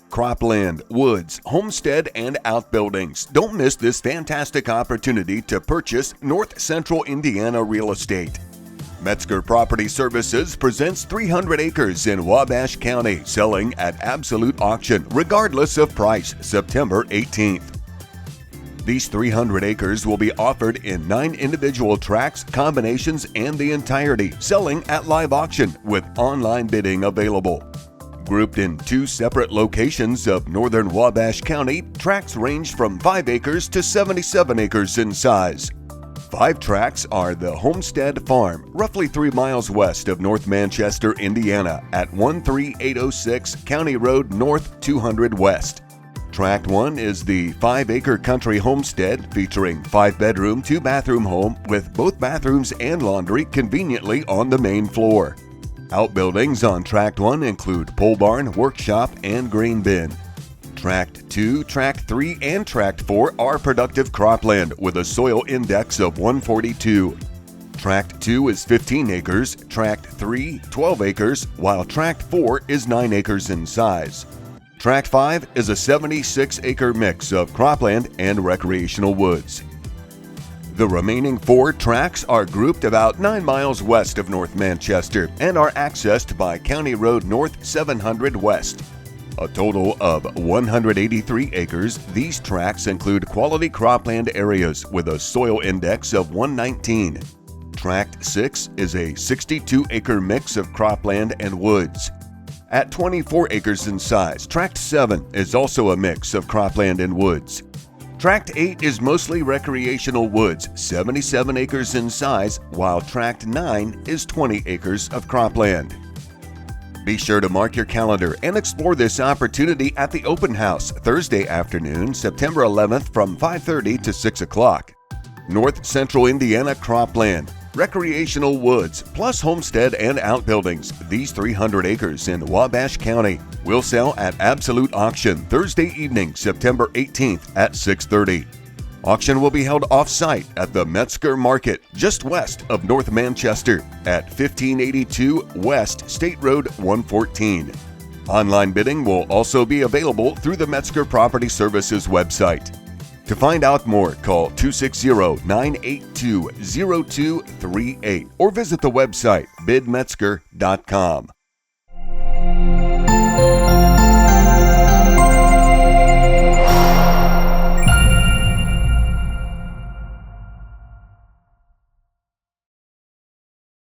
cropland, woods, homestead, and outbuildings. Don't miss this fantastic opportunity to purchase North Central Indiana real estate. Metzger Property Services presents 300 acres in Wabash County, selling at absolute auction, regardless of price, September 18th. These 300 acres will be offered in 9 individual tracts, combinations, and the entirety, selling at live auction with online bidding available. Grouped in 2 separate locations of northern Wabash County, tracts range from 5 acres to 77 acres in size. 5 tracts are the Homestead Farm, roughly 3 miles west of North Manchester, Indiana, at 13806 County Road North 200 West. Tract 1 is the 5-acre country homestead featuring 5-bedroom, 2-bathroom home with both bathrooms and laundry conveniently on the main floor. Outbuildings on Tract 1 include pole barn, workshop, and grain bin. Tract 2, Tract 3, and Tract 4 are productive cropland with a soil index of 142. Tract 2 is 15 acres, Tract 3, 12 acres, while Tract 4 is 9 acres in size. Tract 5 is a 76-acre mix of cropland and recreational woods. The remaining 4 tracts are grouped about 9 miles west of North Manchester and are accessed by County Road North 700 West. A total of 183 acres, these tracts include quality cropland areas with a soil index of 119. Tract 6 is a 62-acre mix of cropland and woods. At 24 acres in size, Tract 7 is also a mix of cropland and woods. Tract 8 is mostly recreational woods, 77 acres in size, while Tract 9 is 20 acres of cropland. Be sure to mark your calendar and explore this opportunity at the open house Thursday afternoon, September 11th from 5:30 to 6 o'clock. North Central Indiana cropland, recreational woods, plus homestead and outbuildings. These 300 acres in Wabash County will sell at absolute auction Thursday evening, September 18th at 6:30. Auction will be held off-site at the Metzger Market, just west of North Manchester at 1582 West State Road 114. Online bidding will also be available through the Metzger Property Services website. To find out more, call 260-982-0238 or visit the website bidmetzger.com.